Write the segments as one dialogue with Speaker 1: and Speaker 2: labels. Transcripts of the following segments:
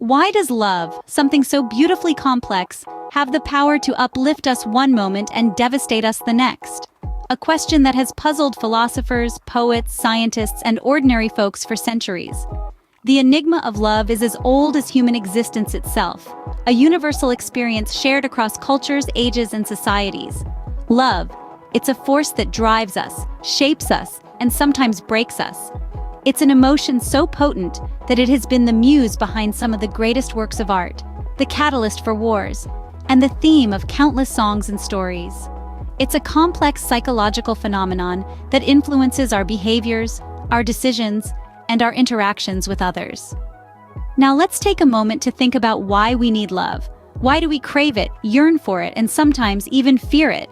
Speaker 1: Why does love, something so beautifully complex, have the power to uplift us one moment and devastate us the next? A question that has puzzled philosophers, poets, scientists, and ordinary folks for centuries. The enigma of love is as old as human existence itself, a universal experience shared across cultures, ages, and societies. Love, it's a force that drives us, shapes us, and sometimes breaks us. It's an emotion so potent that it has been the muse behind some of the greatest works of art, the catalyst for wars, and the theme of countless songs and stories. It's a complex psychological phenomenon that influences our behaviors, our decisions, and our interactions with others. Now let's take a moment to think about why we need love. Why do we crave it, yearn for it, and sometimes even fear it?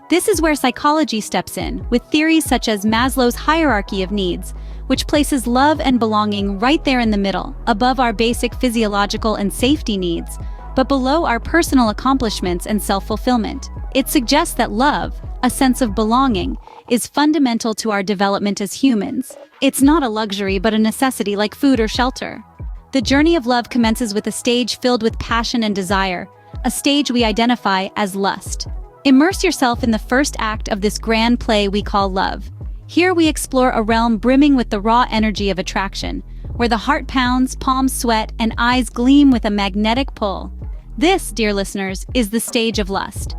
Speaker 1: This is where psychology steps in, with theories such as Maslow's hierarchy of needs, which places love and belonging right there in the middle, above our basic physiological and safety needs, but below our personal accomplishments and self-fulfillment. It suggests that love, a sense of belonging, is fundamental to our development as humans. It's not a luxury but a necessity like food or shelter. The journey of love commences with a stage filled with passion and desire, a stage we identify as lust. Immerse yourself in the first act of this grand play we call love. Here we explore a realm brimming with the raw energy of attraction, where the heart pounds, palms sweat, and eyes gleam with a magnetic pull. This, dear listeners, is the stage of lust.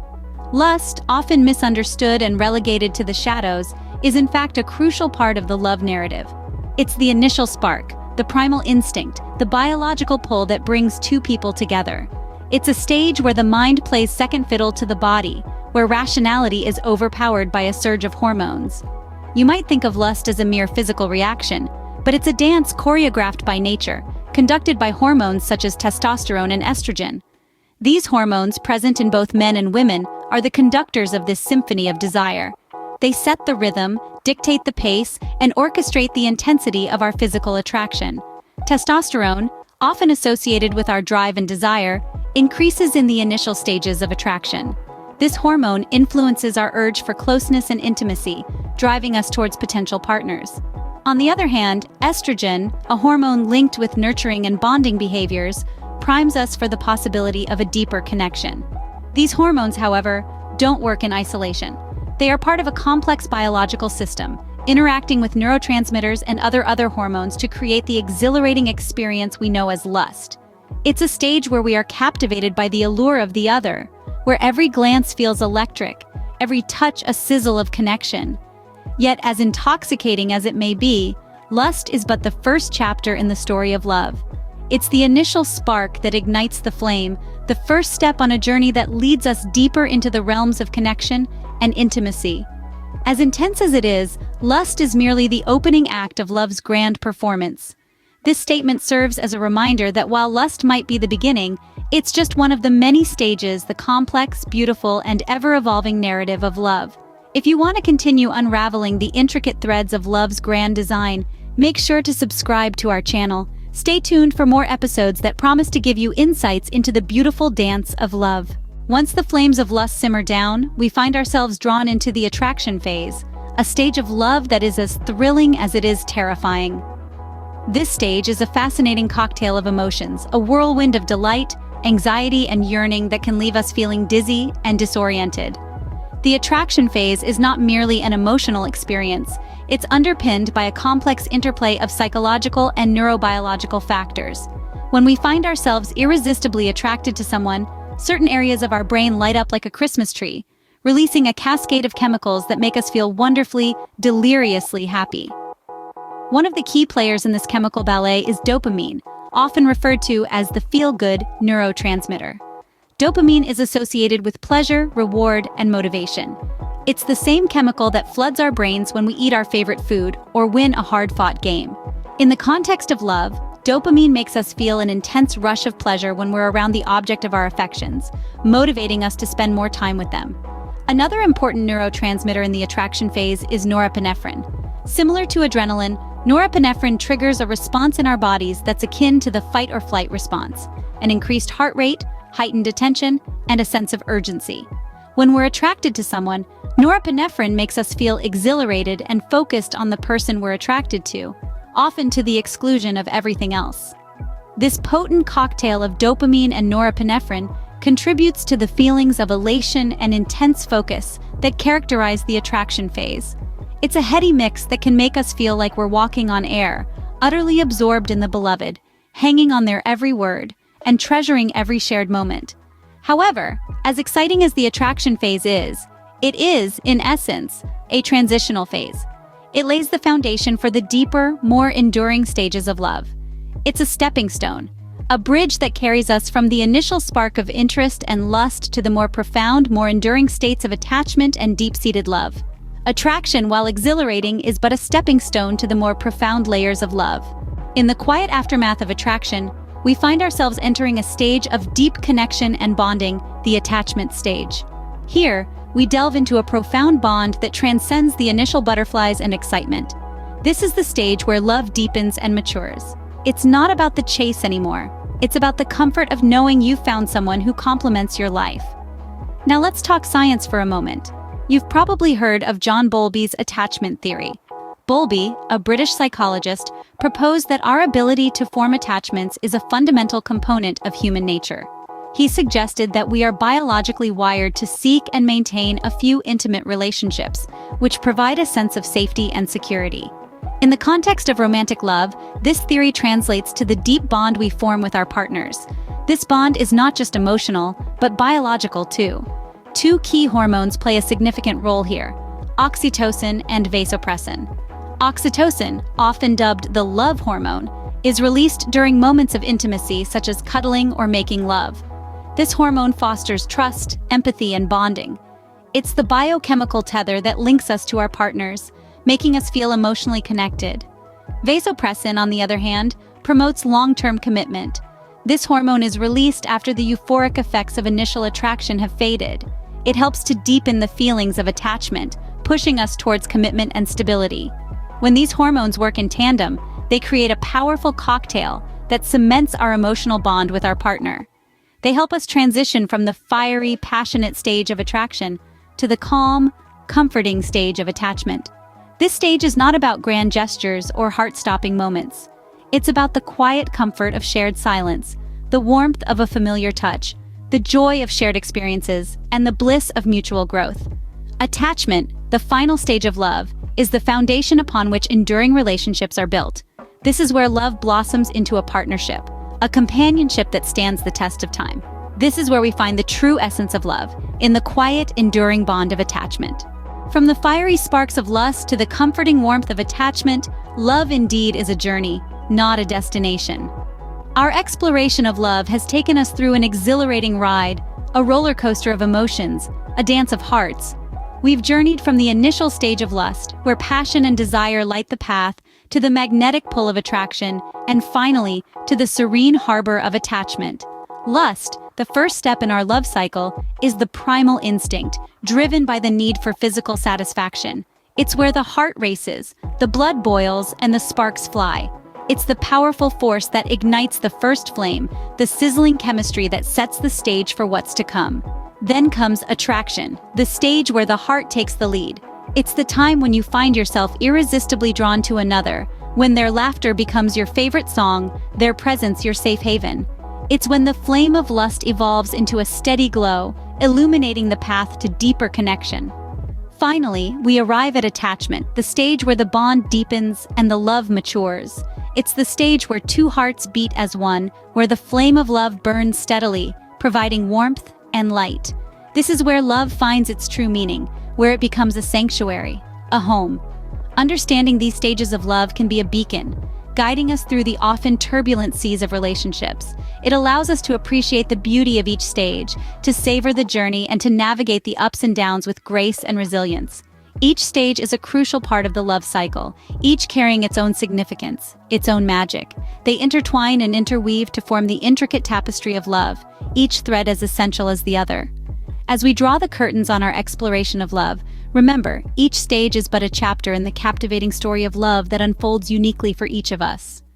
Speaker 1: Lust, often misunderstood and relegated to the shadows, is in fact a crucial part of the love narrative. It's the initial spark, the primal instinct, the biological pull that brings two people together. It's a stage where the mind plays second fiddle to the body, where rationality is overpowered by a surge of hormones. You might think of lust as a mere physical reaction, but it's a dance choreographed by nature, conducted by hormones such as testosterone and estrogen. These hormones, present in both men and women, are the conductors of this symphony of desire. They set the rhythm, dictate the pace, and orchestrate the intensity of our physical attraction. Testosterone, often associated with our drive and desire, increases in the initial stages of attraction. This hormone influences our urge for closeness and intimacy, driving us towards potential partners. On the other hand, estrogen, a hormone linked with nurturing and bonding behaviors, primes us for the possibility of a deeper connection. These hormones, however, don't work in isolation. They are part of a complex biological system, interacting with neurotransmitters and other hormones to create the exhilarating experience we know as lust. It's a stage where we are captivated by the allure of the other, where every glance feels electric, every touch a sizzle of connection. Yet, as intoxicating as it may be, lust is but the first chapter in the story of love. It's the initial spark that ignites the flame, the first step on a journey that leads us deeper into the realms of connection and intimacy. As intense as it is, lust is merely the opening act of love's grand performance. This statement serves as a reminder that while lust might be the beginning, it's just one of the many stages, the complex, beautiful, and ever-evolving narrative of love. If you want to continue unraveling the intricate threads of love's grand design, make sure to subscribe to our channel. Stay tuned for more episodes that promise to give you insights into the beautiful dance of love. Once the flames of lust simmer down, we find ourselves drawn into the attraction phase, a stage of love that is as thrilling as it is terrifying. This stage is a fascinating cocktail of emotions, a whirlwind of delight, anxiety, and yearning that can leave us feeling dizzy and disoriented. The attraction phase is not merely an emotional experience, it's underpinned by a complex interplay of psychological and neurobiological factors. When we find ourselves irresistibly attracted to someone, certain areas of our brain light up like a Christmas tree, releasing a cascade of chemicals that make us feel wonderfully, deliriously happy. One of the key players in this chemical ballet is dopamine, often referred to as the feel-good neurotransmitter. Dopamine is associated with pleasure, reward, and motivation. It's the same chemical that floods our brains when we eat our favorite food or win a hard-fought game. In the context of love, dopamine makes us feel an intense rush of pleasure when we're around the object of our affections, motivating us to spend more time with them. Another important neurotransmitter in the attraction phase is norepinephrine. Similar to adrenaline, norepinephrine triggers a response in our bodies that's akin to the fight or flight response, an increased heart rate, heightened attention, and a sense of urgency. When we're attracted to someone, norepinephrine makes us feel exhilarated and focused on the person we're attracted to, often to the exclusion of everything else. This potent cocktail of dopamine and norepinephrine contributes to the feelings of elation and intense focus that characterize the attraction phase. It's a heady mix that can make us feel like we're walking on air, utterly absorbed in the beloved, hanging on their every word, and treasuring every shared moment. However, as exciting as the attraction phase is, it is, in essence, a transitional phase. It lays the foundation for the deeper, more enduring stages of love. It's a stepping stone, a bridge that carries us from the initial spark of interest and lust to the more profound, more enduring states of attachment and deep-seated love. Attraction, while exhilarating, is but a stepping stone to the more profound layers of love. In the quiet aftermath of attraction, we find ourselves entering a stage of deep connection and bonding, the attachment stage. Here, we delve into a profound bond that transcends the initial butterflies and excitement. This is the stage where love deepens and matures. It's not about the chase anymore. It's about the comfort of knowing you've found someone who complements your life. Now let's talk science for a moment. You've probably heard of John Bowlby's attachment theory. Bowlby, a British psychologist, proposed that our ability to form attachments is a fundamental component of human nature. He suggested that we are biologically wired to seek and maintain a few intimate relationships, which provide a sense of safety and security. In the context of romantic love, this theory translates to the deep bond we form with our partners. This bond is not just emotional, but biological too. Two key hormones play a significant role here: oxytocin and vasopressin. Oxytocin, often dubbed the love hormone, is released during moments of intimacy such as cuddling or making love. This hormone fosters trust, empathy, and bonding. It's the biochemical tether that links us to our partners, making us feel emotionally connected. Vasopressin, on the other hand, promotes long-term commitment. This hormone is released after the euphoric effects of initial attraction have faded. It helps to deepen the feelings of attachment, pushing us towards commitment and stability. When these hormones work in tandem, they create a powerful cocktail that cements our emotional bond with our partner. They help us transition from the fiery, passionate stage of attraction to the calm, comforting stage of attachment. This stage is not about grand gestures or heart-stopping moments. It's about the quiet comfort of shared silence, the warmth of a familiar touch, the joy of shared experiences, and the bliss of mutual growth. Attachment, the final stage of love, is the foundation upon which enduring relationships are built. This is where love blossoms into a partnership, a companionship that stands the test of time. This is where we find the true essence of love, in the quiet, enduring bond of attachment. From the fiery sparks of lust to the comforting warmth of attachment, love indeed is a journey, not a destination. Our exploration of love has taken us through an exhilarating ride, a roller coaster of emotions, a dance of hearts. We've journeyed from the initial stage of lust, where passion and desire light the path, to the magnetic pull of attraction, and finally, to the serene harbor of attachment. Lust, the first step in our love cycle, is the primal instinct, driven by the need for physical satisfaction. It's where the heart races, the blood boils, and the sparks fly. It's the powerful force that ignites the first flame, the sizzling chemistry that sets the stage for what's to come. Then comes attraction, the stage where the heart takes the lead. It's the time when you find yourself irresistibly drawn to another, when their laughter becomes your favorite song, their presence your safe haven. It's when the flame of lust evolves into a steady glow, illuminating the path to deeper connection. Finally, we arrive at attachment, the stage where the bond deepens and the love matures. It's the stage where two hearts beat as one, where the flame of love burns steadily, providing warmth and light. This is where love finds its true meaning, where it becomes a sanctuary, a home. Understanding these stages of love can be a beacon, guiding us through the often turbulent seas of relationships. It allows us to appreciate the beauty of each stage, to savor the journey, and to navigate the ups and downs with grace and resilience. Each stage is a crucial part of the love cycle, each carrying its own significance, its own magic. They intertwine and interweave to form the intricate tapestry of love, each thread as essential as the other. As we draw the curtains on our exploration of love, remember, each stage is but a chapter in the captivating story of love that unfolds uniquely for each of us.